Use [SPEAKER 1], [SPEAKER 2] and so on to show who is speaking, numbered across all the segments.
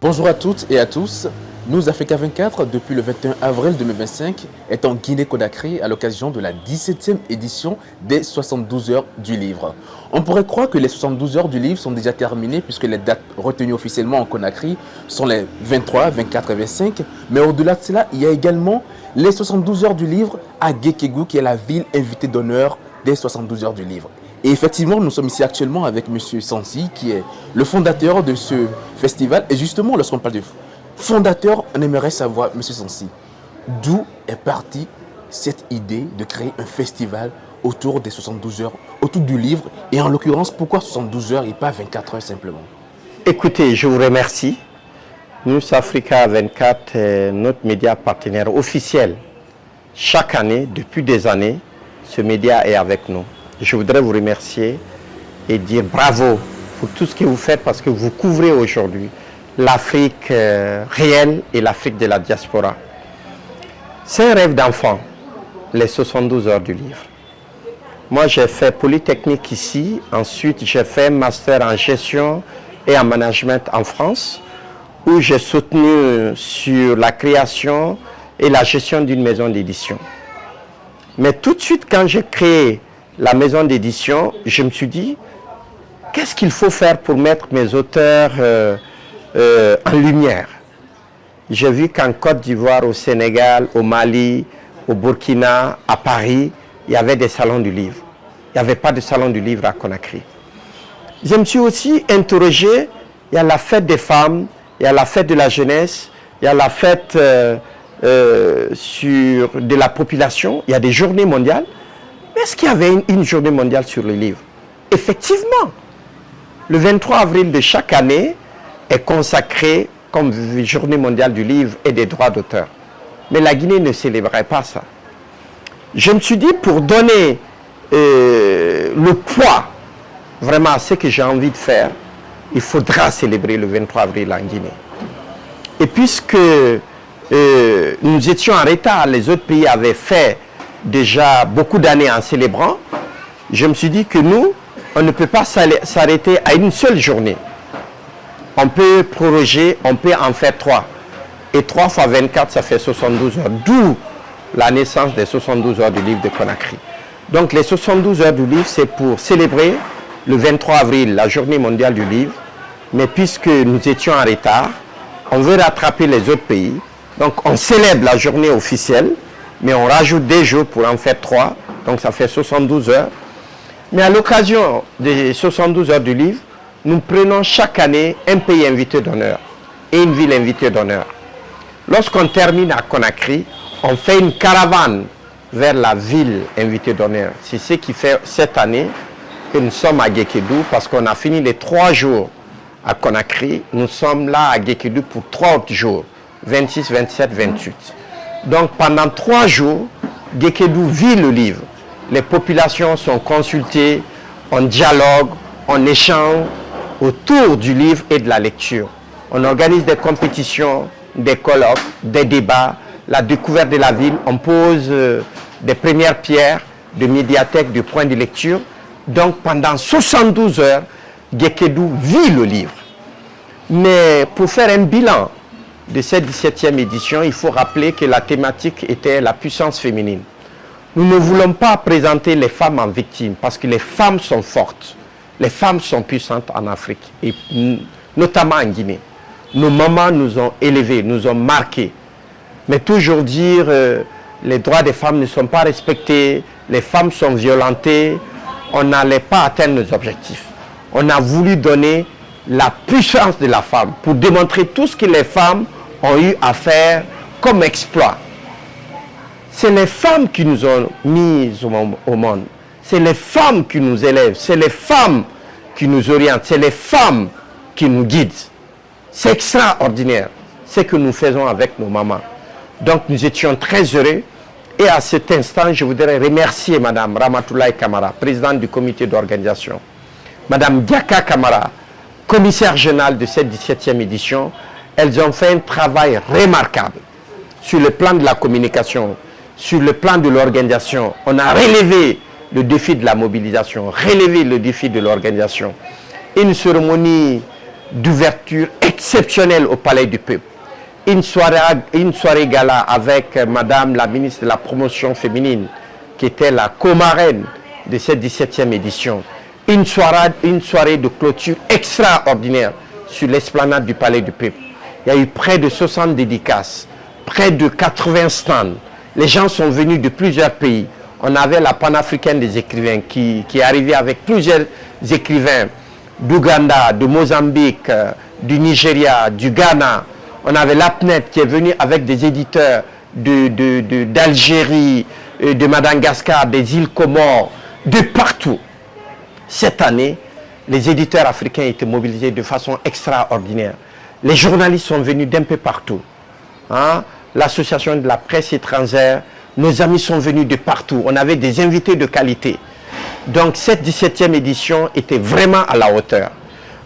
[SPEAKER 1] Bonjour à toutes et à tous. Nous, Africa 24, depuis le 21 avril 2025, est en Guinée-Conakry à l'occasion de la 17e édition des 72 heures du livre. On pourrait croire que les 72 heures du livre sont déjà terminées puisque les dates retenues officiellement en Conakry sont les 23, 24 et 25. Mais au-delà de cela, il y a également les 72 heures du livre à Guékédou qui est la ville invitée d'honneur des 72 heures du livre. Et effectivement, nous sommes ici actuellement avec M. Sansi, qui est le fondateur de ce festival. Et justement, lorsqu'on parle de fondateur, on aimerait savoir, M. Sansi, d'où est partie cette idée de créer un festival autour des 72 heures, autour du livre, et en l'occurrence, pourquoi 72 heures et pas 24 heures simplement?
[SPEAKER 2] Écoutez, je vous remercie. Nous, Africa 24, est notre média partenaire officiel. Chaque année, depuis des années, ce média est avec nous. Je voudrais vous remercier et dire bravo pour tout ce que vous faites parce que vous couvrez aujourd'hui l'Afrique réelle et l'Afrique de la diaspora. C'est un rêve d'enfant, les 72 heures du livre. Moi, j'ai fait Polytechnique ici. Ensuite, j'ai fait un master en gestion et en management en France, où j'ai soutenu sur la création et la gestion d'une maison d'édition. Mais tout de suite, quand j'ai créé la maison d'édition, je me suis dit, qu'est-ce qu'il faut faire pour mettre mes auteurs en lumière? J'ai vu qu'en Côte d'Ivoire, au Sénégal, au Mali, au Burkina, à Paris, il y avait des salons du livre. Il n'y avait pas de salon du livre à Conakry. Je me suis aussi interrogé, il y a la fête des femmes, il y a la fête de la jeunesse, il y a la fête de la population, il y a des journées mondiales. Est-ce qu'il y avait une journée mondiale sur le livre? Effectivement, le 23 avril de chaque année est consacré comme journée mondiale du livre et des droits d'auteur. Mais la Guinée ne célébrait pas ça. Je me suis dit, pour donner le poids vraiment à ce que j'ai envie de faire, il faudra célébrer le 23 avril en Guinée. Et puisque nous étions en retard, les autres pays avaient fait déjà beaucoup d'années en célébrant, je me suis dit que nous, on ne peut pas s'arrêter à une seule journée. On peut proroger, on peut en faire 3. Et 3 fois 24, ça fait 72 heures. D'où la naissance des 72 heures du livre de Conakry. Donc les 72 heures du livre, c'est pour célébrer le 23 avril, la journée mondiale du livre. Mais puisque nous étions en retard, on veut rattraper les autres pays. Donc on célèbre la journée officielle, mais on rajoute des jours pour en faire 3, donc ça fait 72 heures. Mais à l'occasion des 72 heures du livre, nous prenons chaque année un pays invité d'honneur et une ville invitée d'honneur. Lorsqu'on termine à Conakry, on fait une caravane vers la ville invitée d'honneur. C'est ce qui fait cette année que nous sommes à Guékédou, parce qu'on a fini les 3 jours à Conakry. Nous sommes là à Guékédou pour 3 autres jours, 26, 27, 28. Donc pendant 3 jours, Guékédou vit le livre. Les populations sont consultées, on dialogue, on échange autour du livre et de la lecture. On organise des compétitions, des colloques, des débats, la découverte de la ville. On pose des premières pierres de médiathèques, de points de lecture. Donc pendant 72 heures, Guékédou vit le livre. Mais pour faire un bilan de cette 17e édition, il faut rappeler que la thématique était la puissance féminine. Nous ne voulons pas présenter les femmes en victimes parce que les femmes sont fortes. Les femmes sont puissantes en Afrique et notamment en Guinée. Nos mamans nous ont élevés, nous ont marqués. Mais toujours dire les droits des femmes ne sont pas respectés, les femmes sont violentées, on n'allait pas atteindre nos objectifs. On a voulu donner la puissance de la femme pour démontrer tout ce que les femmes ont eu à faire comme exploit. C'est les femmes qui nous ont mis au monde. C'est les femmes qui nous élèvent. C'est les femmes qui nous orientent. C'est les femmes qui nous guident. C'est extraordinaire ce que nous faisons avec nos mamans. Donc nous étions très heureux. Et à cet instant, je voudrais remercier Mme Ramatoulaye Kamara, présidente du comité d'organisation. Mme Diaka Kamara, commissaire générale de cette 17e édition. Elles ont fait un travail remarquable sur le plan de la communication, sur le plan de l'organisation. On a relevé le défi de la mobilisation, relevé le défi de l'organisation. Une cérémonie d'ouverture exceptionnelle au Palais du Peuple. Une soirée gala avec Madame la ministre de la Promotion féminine, qui était la co-marraine de cette 17e édition. Une soirée de clôture extraordinaire sur l'esplanade du Palais du Peuple. Il y a eu près de 60 dédicaces, près de 80 stands. Les gens sont venus de plusieurs pays. On avait la panafricaine des écrivains qui est arrivée avec plusieurs écrivains d'Ouganda, de Mozambique, du Nigeria, du Ghana. On avait l'APNET qui est venu avec des éditeurs d'Algérie, de Madagascar, des îles Comores, de partout. Cette année, les éditeurs africains étaient mobilisés de façon extraordinaire. Les journalistes sont venus d'un peu partout. Hein? L'association de la presse étrangère, nos amis sont venus de partout. On avait des invités de qualité. Donc cette 17e édition était vraiment à la hauteur.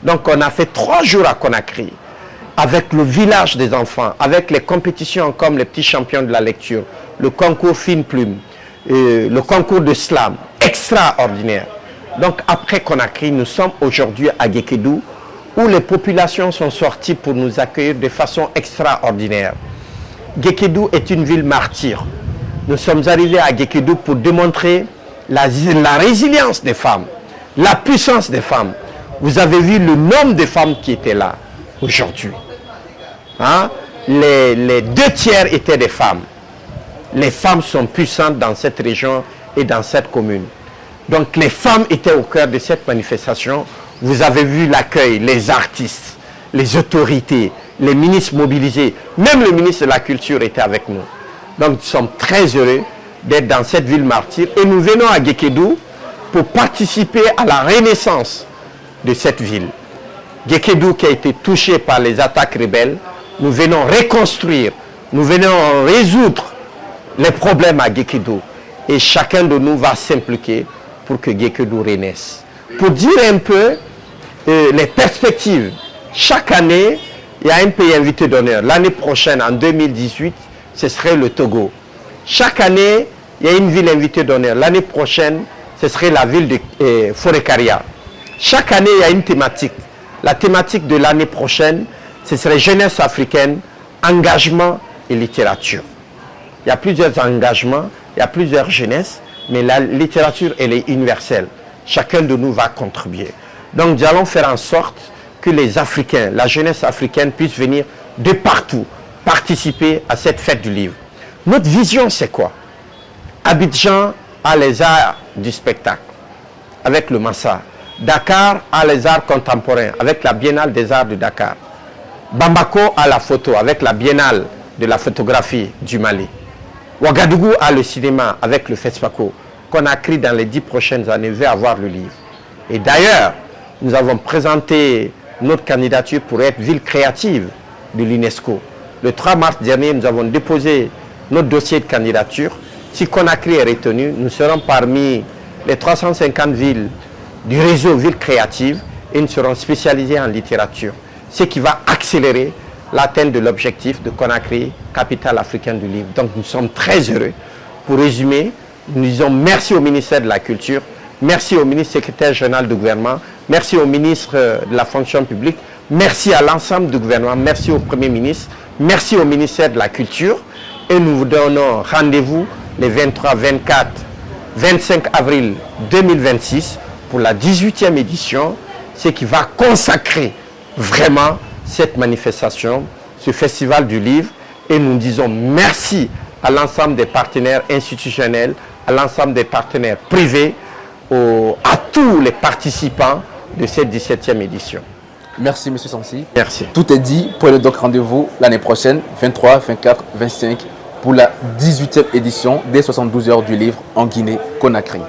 [SPEAKER 2] Donc on a fait 3 jours à Conakry, avec le village des enfants, avec les compétitions comme les petits champions de la lecture, le concours fine plume, le concours de slam, extraordinaire. Donc après Conakry, nous sommes aujourd'hui à Guékédou, où les populations sont sorties pour nous accueillir de façon extraordinaire. Guékédou est une ville martyre. Nous sommes arrivés à Guékédou pour démontrer la résilience des femmes, la puissance des femmes. Vous avez vu le nombre de femmes qui étaient là aujourd'hui. Hein? Les 2 tiers étaient des femmes. Les femmes sont puissantes dans cette région et dans cette commune. Donc les femmes étaient au cœur de cette manifestation. Vous avez vu l'accueil, les artistes, les autorités, les ministres mobilisés. Même le ministre de la Culture était avec nous. Donc nous sommes très heureux d'être dans cette ville martyre. Et nous venons à Guékédou pour participer à la renaissance de cette ville. Guékédou qui a été touché par les attaques rebelles, nous venons reconstruire, nous venons résoudre les problèmes à Guékédou. Et chacun de nous va s'impliquer pour que Guékédou renaisse. Pour dire un peu les perspectives, chaque année, il y a un pays invité d'honneur. L'année prochaine, en 2018, ce serait le Togo. Chaque année, il y a une ville invitée d'honneur. L'année prochaine, ce serait la ville de Forêt-Caria. Chaque année, il y a une thématique. La thématique de l'année prochaine, ce serait jeunesse africaine, engagement et littérature. Il y a plusieurs engagements, il y a plusieurs jeunesses, mais la littérature, elle est universelle. Chacun de nous va contribuer. Donc, nous allons faire en sorte que les Africains, la jeunesse africaine puisse venir de partout, participer à cette fête du livre. Notre vision, c'est quoi? Abidjan a les arts du spectacle, avec le Massa. Dakar a les arts contemporains, avec la Biennale des arts de Dakar. Bamako a la photo, avec la Biennale de la photographie du Mali. Ouagadougou a le cinéma, avec le FESPACO. Conakry, dans les 10 prochaines années, va avoir le livre. Et d'ailleurs, nous avons présenté notre candidature pour être ville créative de l'UNESCO. Le 3 mars dernier, nous avons déposé notre dossier de candidature. Si Conakry est retenu, nous serons parmi les 350 villes du réseau Villes Créatives et nous serons spécialisés en littérature. Ce qui va accélérer l'atteinte de l'objectif de Conakry, capitale africaine du livre. Donc nous sommes très heureux. Pour résumer, nous disons merci au ministère de la Culture, merci au ministre secrétaire général du gouvernement, merci au ministre de la fonction publique, merci à l'ensemble du gouvernement, merci au Premier ministre, merci au ministère de la Culture. Et nous vous donnons rendez-vous les 23, 24, 25 avril 2026 pour la 18e édition, ce qui va consacrer vraiment cette manifestation, ce festival du livre. Et nous disons merci à l'ensemble des partenaires institutionnels, à l'ensemble des partenaires privés, à tous les participants de cette 17e édition.
[SPEAKER 1] Merci, M. Sansi.
[SPEAKER 2] Merci.
[SPEAKER 1] Tout est dit. Prenez donc rendez-vous l'année prochaine, 23, 24, 25, pour la 18e édition des 72 heures du livre en Guinée-Conakry.